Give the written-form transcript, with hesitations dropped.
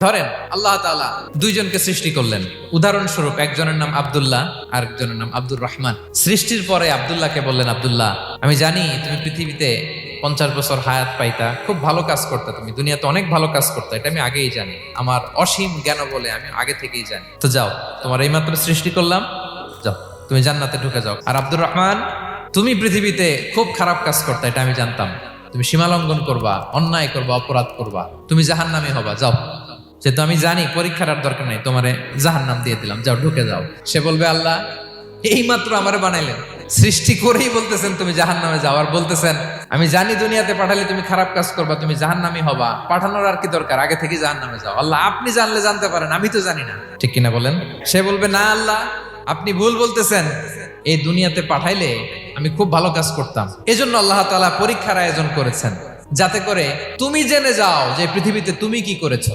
ধরেন আল্লাহ তাআলা দুইজনকে সৃষ্টি করলেন, উদাহরণস্বরূপ একজনের নাম আব্দুল্লাহ আর একজনের নাম আব্দুর রহমান। সৃষ্টির পরে আব্দুল্লাহকে বললেন, আব্দুল্লাহ, আমি জানি তুমি পৃথিবীতে 50 বছর হায়াত পাইতা, খুব ভালো কাজ করতা, তুমি দুনিয়াতে অনেক ভালো কাজ করতা, এটা আমি আগেই জানি, আমার অসীম জ্ঞান বলে আমি আগে থেকেই জানি। তো যাও, তোমার এইমাত্র সৃষ্টি করলাম, যাও তুমি জান্নাতে ঢুকে যাও। আর আব্দুর রহমান, তুমি পৃথিবীতে খুব খারাপ কাজ করতা, এটা আমি জানতাম, তুমি সীমালঙ্ঘন করবা, অন্যায় করবা, অপরাধ করবা, তুমি জাহান্নামী হবা, যাও। যেহেতু আমি জানি পরীক্ষার আর দরকার নেই, তোমারে জাহান্নাম দিয়ে দিলাম, যাও ঢুকে যাও। সে বলবে, আল্লাহ এই মাত্র আমারে বানাইলেন, সৃষ্টি করেই বলতেছেন তুমি জাহান্নামে যাও, আর বলতেছেন আমি জানি দুনিয়াতে পাঠালে তুমি খারাপ কাজ করবা, তুমি জাহান্নামী হবা, পাঠানোর আর কি দরকার, আগে থেকেই জাহান্নামে যাও। আল্লাহ আপনি জানলে জানতে পারেন, আমি তো জানি না, ঠিক কিনা বলেন? সে বলবে, না আল্লাহ আপনি ভুল বলতেছেন, এই দুনিয়াতে পাঠাইলে আমি খুব ভালো কাজ করতাম, এজন্য আল্লাহ তাআলা পরীক্ষার আয়োজন করেছেন, যাতে করে তুমি জেনে যাও যে পৃথিবীতে তুমি কি করেছো।